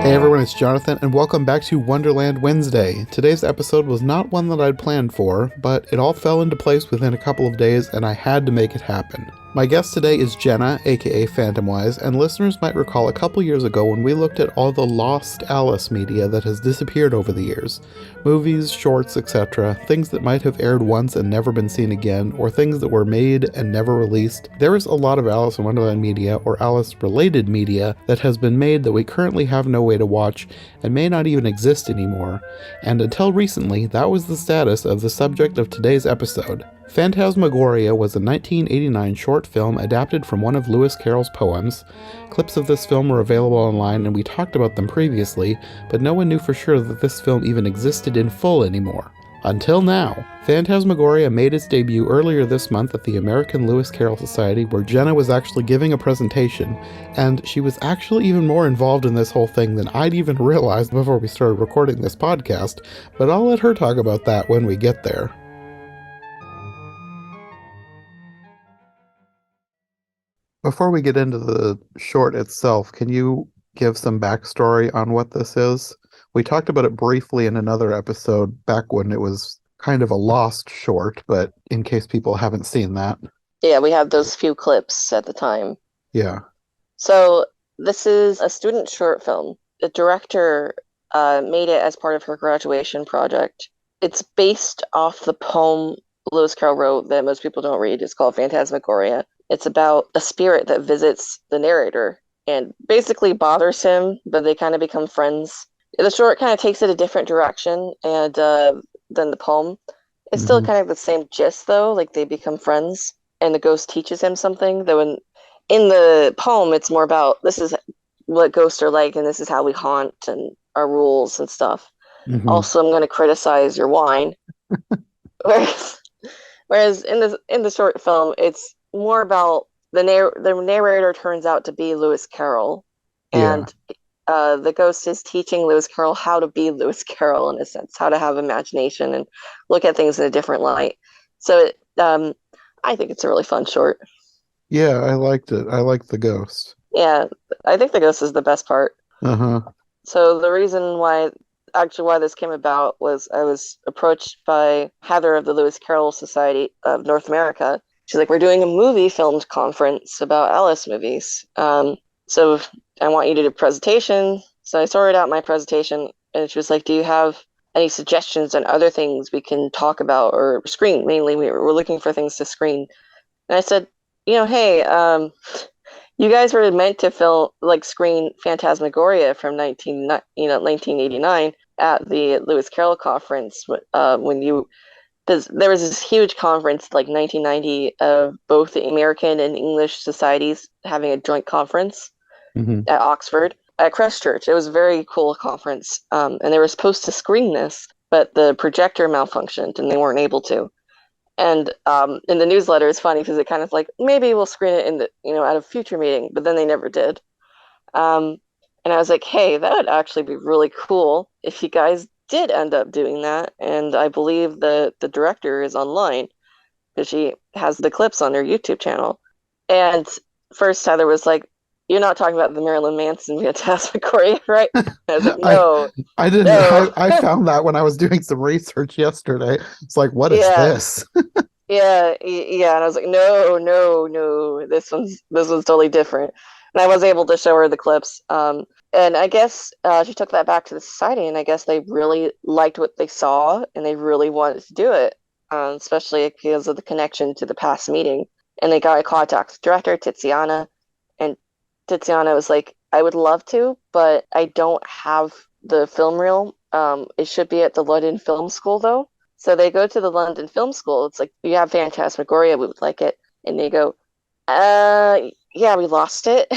Hey everyone, it's Jonathan, and welcome back to Wonderland Wednesday. Today's episode was not one that I'd planned for, but it all fell into place within a couple of days, and I had to make it happen. My guest today is Jenna, aka Phantomwise, and listeners might recall a couple years ago when we looked at all the lost Alice media that has disappeared over the years. Movies, shorts, etc., things that might have aired once and never been seen again, or things that were made and never released. There is a lot of Alice in Wonderland media, or Alice-related media, that has been made that we currently have no way to watch and may not even exist anymore. And until recently, that was the status of the subject of today's episode. Phantasmagoria was a 1989 short film adapted from one of Lewis Carroll's poems. Clips of this film were available online and we talked about them previously, but no one knew for sure that this film even existed in full anymore. Until now. Phantasmagoria made its debut earlier this month at the American Lewis Carroll Society, where Jenna was actually giving a presentation, and she was actually even more involved in this whole thing than I'd even realized before we started recording this podcast, but I'll let her talk about that when we get there. Before we get into the short itself, can you give some backstory on what this is? We talked about it briefly in another episode back when it was kind of a lost short, but in case people haven't seen that. Yeah, we have those few clips at the time. Yeah. So this is a student short film. The director made it as part of her graduation project. It's based off the poem Lewis Carroll wrote that most people don't read. It's called Phantasmagoria. It's about a spirit that visits the narrator and basically bothers him, but they kind of become friends. The short kind of takes it a different direction and than the poem. It's still kind of the same gist, though. Like, they become friends, and the ghost teaches him something. Though in the poem, it's more about this is what ghosts are like, and this is how we haunt, and our rules and stuff. Also, I'm going to criticize your wine. Whereas in the short film, it's more about the narrator turns out to be Lewis Carroll, and the ghost is teaching Lewis Carroll how to be Lewis Carroll, in a sense, how to have imagination and look at things in a different light. So I think it's a really fun short. Yeah, I liked it. I liked the ghost. Yeah, I think the ghost is the best part. So the reason why this came about was I was approached by Heather of the Lewis Carroll Society of North America. She's like, we're doing a movie filmed conference about Alice movies. So I want you to do a presentation. So I sorted out my presentation, and she was like, do you have any suggestions on other things we can talk about or screen? Mainly, we're looking for things to screen. And I said, hey, you guys were meant to screen Phantasmagoria from 1989 at the Lewis Carroll conference because there was this huge conference like 1990 of both the American and English societies having a joint conference at Oxford, at Christchurch. It was a very cool conference, and they were supposed to screen this, but the projector malfunctioned and they weren't able to. And in the newsletter, it's funny because it kind of like, maybe we'll screen it in at a future meeting, but then they never did. And I was like, hey, that would actually be really cool if you guys did end up doing that. And I believe the director is online because she has the clips on her YouTube channel. And first Heather was like, you're not talking about the Marilyn Manson Phantasmagoria, right? I was like, no. I didn't. No. I found that when I was doing some research yesterday. It's like, what is this? Yeah. And I was like, no. This one's totally different. And I was able to show her the clips. And I guess she took that back to the society, and I guess they really liked what they saw, and they really wanted to do it, especially because of the connection to the past meeting. And they got in contact with the director, Tiziana, and Tiziana was like, I would love to, but I don't have the film reel. It should be at the London Film School, though. So they go to the London Film School. It's like, you have Phantasmagoria, we would like it. And they go, yeah, we lost it.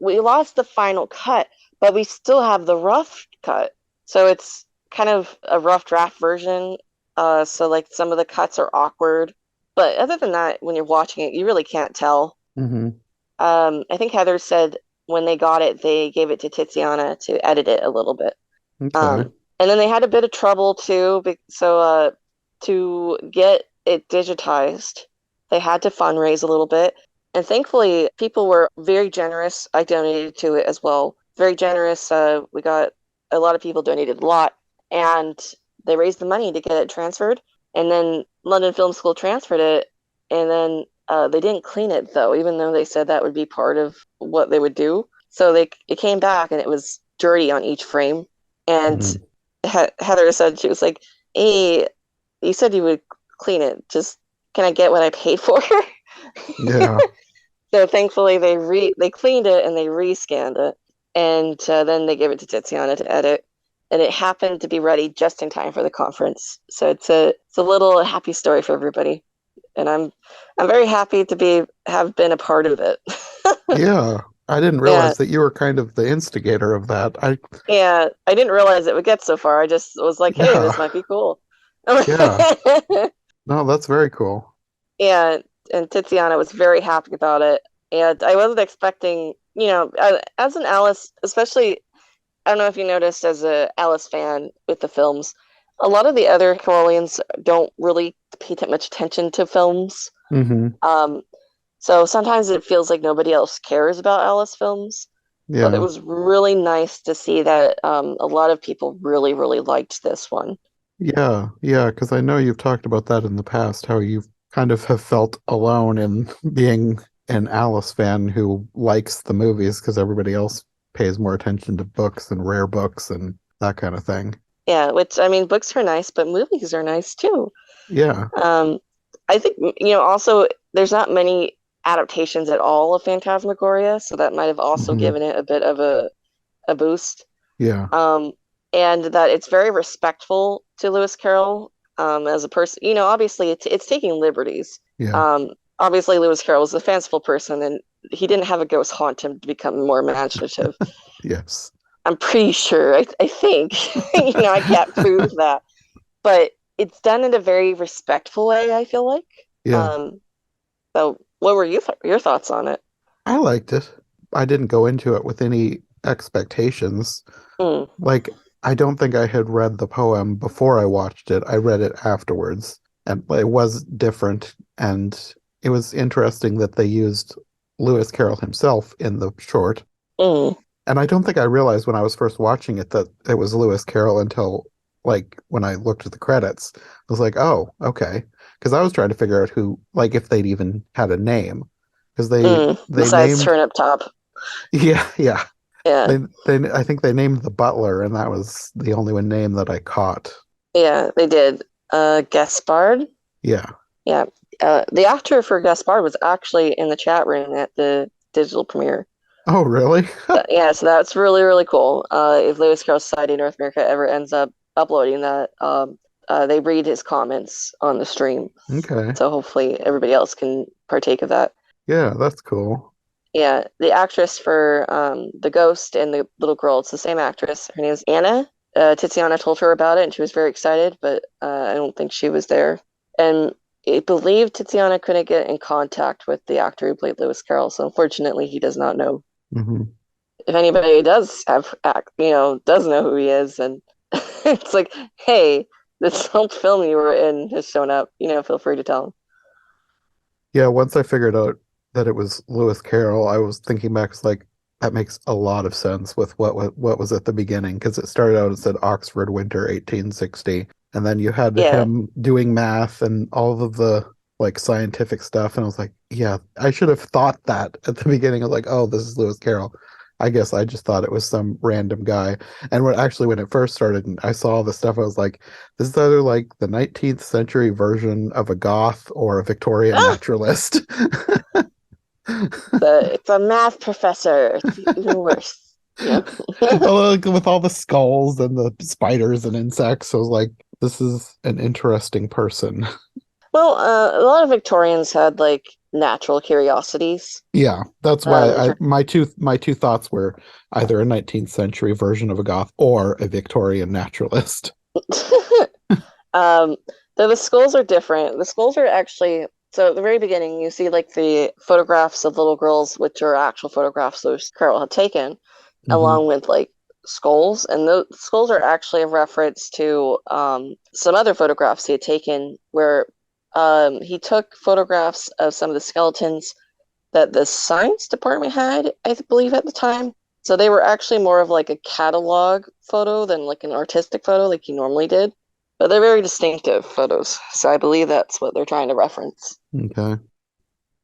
We lost the final cut, but we still have the rough cut. So it's kind of a rough draft version. So like some of the cuts are awkward. But other than that, when you're watching it, you really can't tell. I think Heather said when they got it, they gave it to Tiziana to edit it a little bit. Okay. And then they had a bit of trouble too. So to get it digitized, they had to fundraise a little bit. And thankfully, people were very generous. I donated to it as well. Very generous. We got a lot of people donated a lot, and they raised the money to get it transferred. And then London Film School transferred it, and then they didn't clean it though, even though they said that would be part of what they would do. So it came back, and it was dirty on each frame. And Mhm. Heather said, she was like, "Hey, you said you would clean it. Just can I get what I paid for?" Yeah. So thankfully they cleaned it and they rescanned it, and then they gave it to Tiziana to edit, and it happened to be ready just in time for the conference. So it's a little happy story for everybody, and I'm very happy to have been a part of it. Yeah. I didn't Yeah, realize that you were kind of the instigator of that. yeah. I didn't realize it would get so far. I just was like, hey, Yeah. this might be cool. Yeah. No, that's very cool. Yeah, and Tiziana was very happy about it. And I wasn't expecting, as an Alice, especially, I don't know if you noticed as a Alice fan with the films, a lot of the other Carrollians don't really pay that much attention to films. Hmm. Um, so sometimes it feels like nobody else cares about Alice films. But it Yeah. was really nice to see that a lot of people really, really liked this one. Yeah. Yeah. Because I know you've talked about that in the past, how you kind of have felt alone in being an Alice fan who likes the movies because everybody else pays more attention to books and rare books and that kind of thing. Yeah, which I mean, books are nice, but movies are nice too. Yeah. Um, I think, also there's not many adaptations at all of Phantasmagoria, so that might have also Hmm. given it a bit of a boost. Yeah. Um, and that it's very respectful to Lewis Carroll as a person. Obviously it's taking liberties. Yeah. Um, Obviously Lewis Carroll was a fanciful person, and he didn't have a ghost haunt him to become more imaginative. Yes. I'm pretty sure. I think. I can't prove that, but it's done in a very respectful way, I feel like. Yeah. Um, so what were your thoughts on it? I liked it. I didn't go into it with any expectations. Mm, Like, I don't think I had read the poem before I watched it. I read it afterwards, and it was different. And it was interesting that they used Lewis Carroll himself in the short. mm, And I don't think I realized when I was first watching it that it was Lewis Carroll until like when I looked at the credits. I was like, oh, okay. Because I was trying to figure out who, like, if they'd even had a name. Because they Besides named, Turnip Top. yeah, yeah. Yeah, They I think they named the butler, and that was the only one name that I caught. yeah, they did. Gaspard. Yeah. Yeah. The actor for Gaspard was actually in the chat room at the digital premiere. Oh, really? Yeah, so that's really, really cool. If Lewis Carroll Society North America ever ends up uploading that, they read his comments on the stream. Okay. So hopefully everybody else can partake of that. Yeah, that's cool. Yeah, the actress for the ghost and the little girl, it's the same actress. Her name is Anna. Tiziana told her about it and she was very excited, but I don't think she was there. And I believe Tiziana couldn't get in contact with the actor who played Lewis Carroll, so unfortunately he does not know. Hmm. If anybody does does know who he is, and it's like, hey, this old film you were in has shown up, feel free to tell him. Yeah, once I figured out that it was Lewis Carroll, I was thinking back, it's like that makes a lot of sense with what was at the beginning because it started out, it said Oxford Winter 1860, and then you had Yeah. him doing math and all of the like scientific stuff, and I was like, yeah, I should have thought that at the beginning. I was like, oh, this is Lewis Carroll. I guess I just thought it was some random guy. And when it first started and I saw the stuff, I was like, this is either like the 19th century version of a goth or a Victorian Ah, naturalist. it's a math professor. It's even worse. Yeah. Like, with all the skulls and the spiders and insects, I was like, this is an interesting person. Well, a lot of Victorians had like natural curiosities. Yeah, that's why Which are my two thoughts were either a 19th century version of a goth or a Victorian naturalist. um, though the skulls are different. The skulls are actually so at the very beginning you see like the photographs of little girls, which are actual photographs Lewis Carroll had taken, Hmm. along with like skulls, and the skulls are actually a reference to some other photographs he had taken where he took photographs of some of the skeletons that the science department had, I believe, at the time. So they were actually more of like a catalog photo than like an artistic photo like you normally did. But they're very distinctive photos. So I believe that's what they're trying to reference. Okay.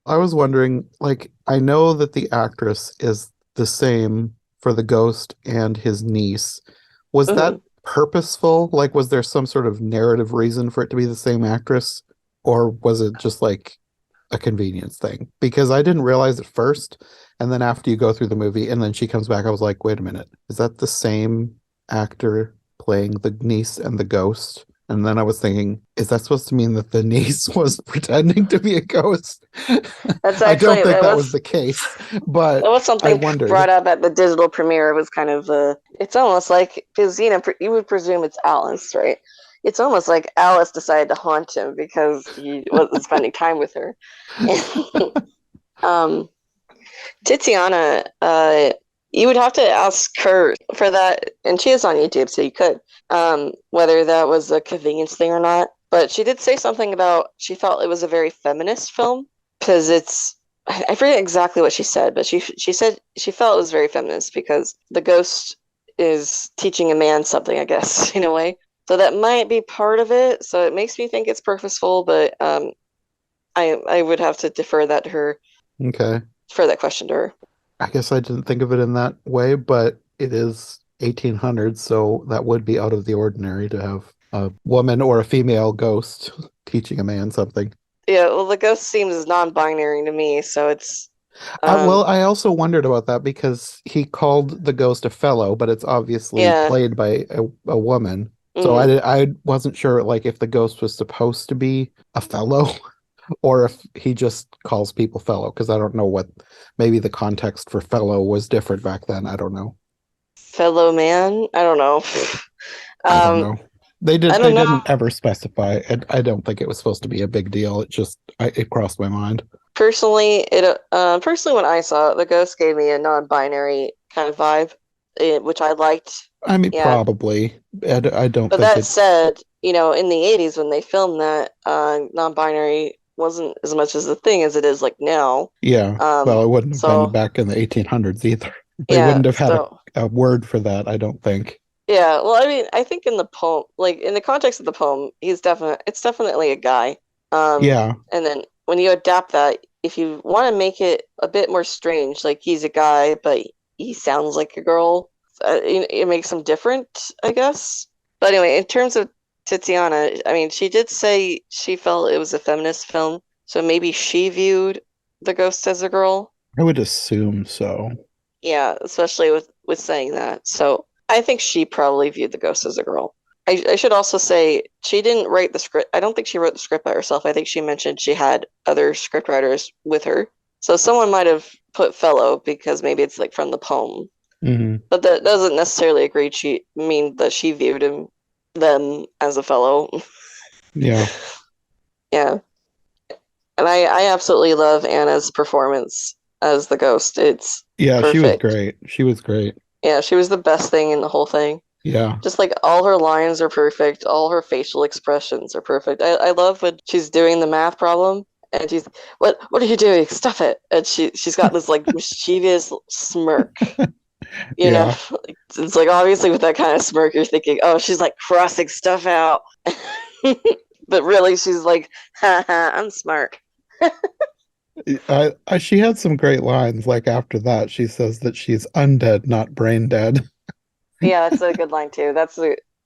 I was wondering, like, I know that the actress is the same for the ghost and his niece. Was that Hmm. purposeful? Like, was there some sort of narrative reason for it to be the same actress? Or was it just like a convenience thing? Because I didn't realize at first, and then after you go through the movie and then she comes back, I was like, wait a minute, is that the same actor playing the niece and the ghost? And then I was thinking, is that supposed to mean that the niece was pretending to be a ghost? That's I don't actually think that was the case, but that was I something wondered. brought up at the digital premiere. It was kind of it's almost like because you would presume it's Alice, right? It's almost like Alice decided to haunt him because he wasn't spending time with her. um, Tiziana, you would have to ask her for that, and she is on YouTube, so you could, whether that was a convenience thing or not. But she did say something about she felt it was a very feminist film because I forget exactly what she said, but she said she felt it was very feminist because the ghost is teaching a man something, I guess, in a way. So that might be part of it. So it makes me think it's purposeful, but I would have to defer that to her, Okay. defer that question to her. I guess I didn't think of it in that way, but it is 1800s, so that would be out of the ordinary to have a woman or a female ghost teaching a man something. Yeah, well, the ghost seems non-binary to me, so it's Well, I also wondered about that because he called the ghost a fellow, but it's obviously yeah. played by a woman. So Hmm. I wasn't sure like if the ghost was supposed to be a fellow or if he just calls people fellow, because I don't know what maybe the context for fellow was different back then. I don't know. Fellow man? I don't know. I don't um, know. I They don't know. didn't ever specify. I don't think it was supposed to be a big deal. It crossed my mind. Personally, when I saw it, the ghost gave me a non-binary kind of vibe, which I liked. I mean, Yeah, probably. I don't but think that it. said, in the '80s when they filmed that, non-binary wasn't as much as a thing as it is like now. Yeah. Well, Um, it wouldn't have been so back in the 1800s either. They yeah, wouldn't have had so a word for that, I don't think. yeah. Well, I mean, I think in the poem, like in the context of the poem, it's definitely a guy. Um, Yeah. and then when you adapt that, if you want to make it a bit more strange, like he's a guy, but he sounds like a girl, it makes him different, I guess. But anyway, in terms of Tiziana, I mean, she did say she felt it was a feminist film, so maybe she viewed the ghost as a girl. I would assume so. Yeah, especially with saying that. So I think she probably viewed the ghost as a girl. I should also say she didn't write the script. I don't think she wrote the script by herself. I think she mentioned she had other script writers with her. So someone might have put fellow because maybe it's like from the poem. Hmm. But that doesn't necessarily agree she mean that she viewed them as a fellow. Yeah. Yeah. And I absolutely love Anna's performance as the ghost. It's Yeah, she was perfect. great. She was great. Yeah, she was the best thing in the whole thing. Yeah. Just like all her lines are perfect, all her facial expressions are perfect. I love when she's doing the math problem and she's what are you doing? Stop it. And she's got this like mischievous smirk. You know, Yeah. it's like obviously with that kind of smirk you're thinking, oh, she's like crossing stuff out. But really she's like, ha ha, I'm smart. She had some great lines. Like after that, she says that she's undead, not brain dead. Yeah, that's a good line too. That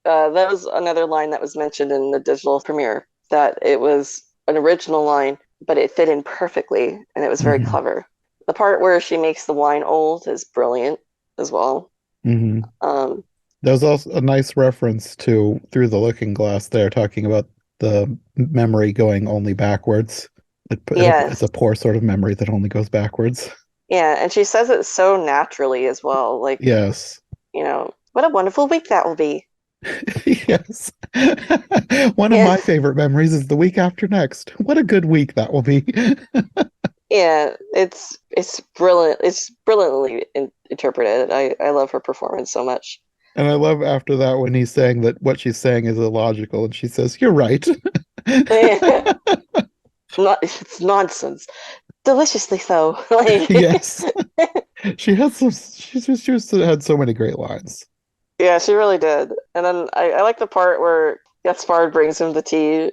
was another line that was mentioned in the digital premiere, that it was an original line, but it fit in perfectly and it was very Hmm. clever. The part where she makes the wine old is brilliant as well. Hmm. Um, There's also a nice reference to Through the Looking Glass there, talking about the memory going only backwards. It's yes, a poor sort of memory that only goes backwards. yeah, and she says it so naturally as well. Like, Yes. what a wonderful week that will be. Yes. One of Yeah, my favorite memories is the week after next. What a good week that will be. yeah, it's brilliant. It's brilliantly interpreted. I love her performance so much. And I love after that when he's saying that what she's saying is illogical, and she says, "You're right." Not, it's nonsense. deliciously so. Like, Yes. She just had so many great lines. yeah, she really did. And then I like the part where Gaspard brings him the tea.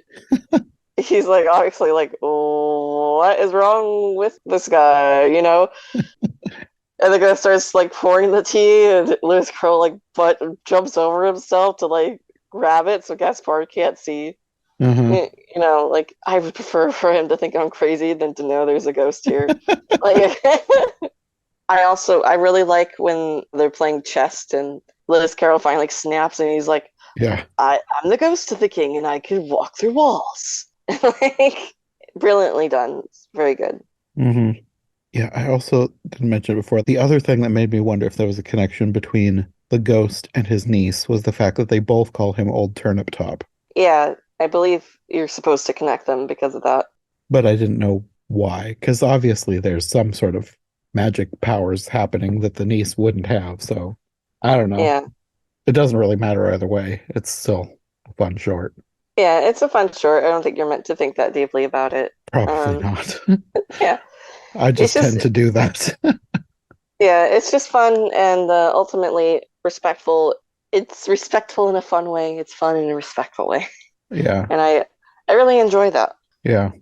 He's like, obviously, like, oh, what is wrong with this guy, you know? And the guy starts like pouring the tea, and Lewis Carroll like butt jumps over himself to like grab it so Gaspard can't see. Uh-huh. You know, like I would prefer for him to think I'm crazy than to know there's a ghost here. Like, I really like when they're playing chess and Lewis Carroll finally like snaps and he's like, Yeah. I'm the ghost of the king and I can walk through walls. Like, brilliantly done. It's very good. Mm-hmm. Yeah, I also didn't mention it before. The other thing that made me wonder if there was a connection between the ghost and his niece was the fact that they both call him Old Turnip Top. Yeah, I believe you're supposed to connect them because of that. But I didn't know why, because obviously there's some sort of magic powers happening that the niece wouldn't have. So I don't know. Yeah. It doesn't really matter either way. It's still a fun short. Yeah, it's a fun short. I don't think you're meant to think that deeply about it. Probably not. Yeah. I just tend to do that. Yeah, it's just fun and ultimately respectful. It's respectful in a fun way. It's fun in a respectful way. Yeah. And I really enjoy that. Yeah.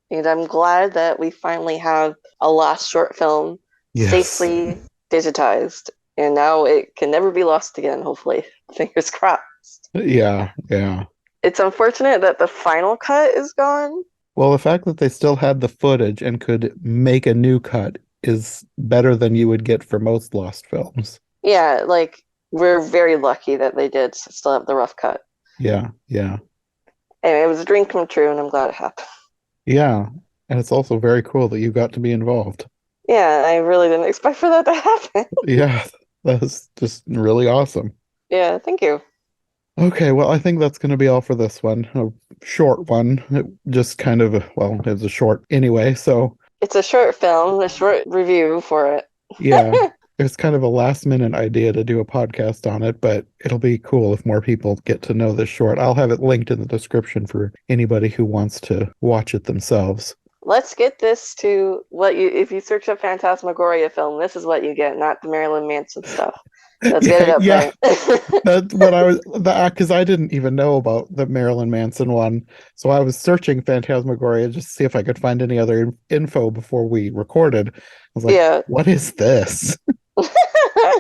And I'm glad that we finally have a last short film safely digitized. And now it can never be lost again, hopefully. Fingers crossed. Yeah, yeah. It's unfortunate that the final cut is gone. Well, the fact that they still had the footage and could make a new cut is better than you would get for most lost films. Yeah, like, we're very lucky that they did still have the rough cut. Yeah, yeah. Anyway, it was a dream come true, and I'm glad it happened. Yeah, and it's also very cool that you got to be involved. Yeah, I really didn't expect for that to happen. Yeah, that's just really awesome. Yeah, thank you. Okay, well, I think that's going to be all for this one. A short one. It just kind of, well, it was a short anyway, so. It's a short film, a short review for it. Yeah, it's kind of a last minute idea to do a podcast on it, but it'll be cool if more people get to know this short. I'll have it linked in the description for anybody who wants to watch it themselves. Let's get this to if you search up Phantasmagoria film, this is what you get, not the Marilyn Manson stuff. Let's get it up there. That's what I was, because I didn't even know about the Marilyn Manson one. So I was searching Phantasmagoria just to see if I could find any other info before we recorded. I was like, what is this?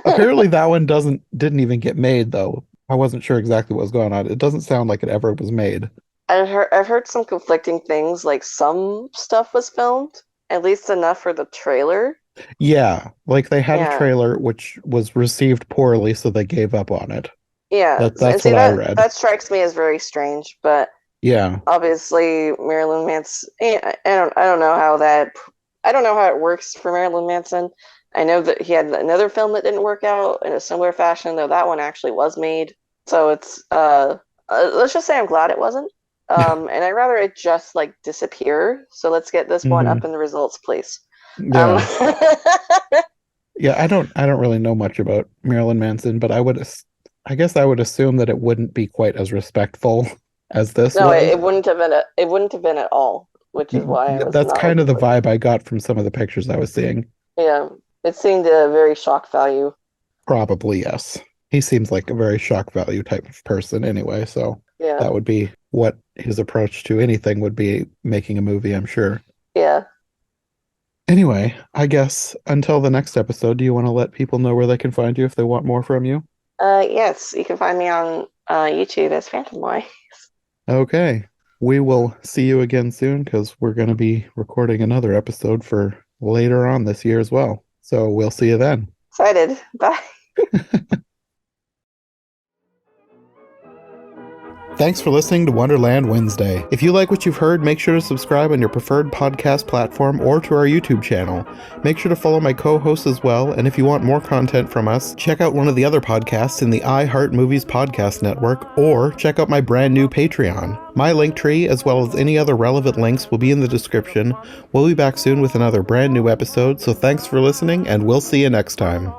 Apparently that one didn't even get made, though. I wasn't sure exactly what was going on. It doesn't sound like it ever was made. I've heard some conflicting things, like some stuff was filmed, at least enough for the trailer. Yeah, like they had a trailer which was received poorly, so they gave up on it. Yeah, that's what I read. That strikes me as very strange, but yeah, obviously Marilyn Manson. I don't know how it works for Marilyn Manson. I know that he had another film that didn't work out in a similar fashion, though that one actually was made. So it's let's just say I'm glad it wasn't. And I'd rather it just like disappear. So let's get this one up in the results, please. Yeah. Yeah, I don't really know much about Marilyn Manson, but I guess I would assume that it wouldn't be quite as respectful as this was. No, it wouldn't have been it wouldn't have been at all, which is why that's kind of the vibe I got from some of the pictures I was seeing. Yeah, it seemed a very shock value. Probably, yes. He seems like a very shock value type of person anyway, so yeah, that would be what his approach to anything would be, making a movie, I'm sure. Yeah. Anyway, I guess until the next episode, do you want to let people know where they can find you if they want more from you? Yes, you can find me on YouTube as Phantomwise. Okay. We will see you again soon because we're going to be recording another episode for later on this year as well. So we'll see you then. Excited. Bye. Thanks for listening to Wonderland Wednesday. If you like what you've heard, make sure to subscribe on your preferred podcast platform or to our YouTube channel. Make sure to follow my co-hosts as well, and if you want more content from us, check out one of the other podcasts in the iHeart Movies Podcast Network, or check out my brand new Patreon. My link tree, as well as any other relevant links, will be in the description. We'll be back soon with another brand new episode, so thanks for listening, and we'll see you next time.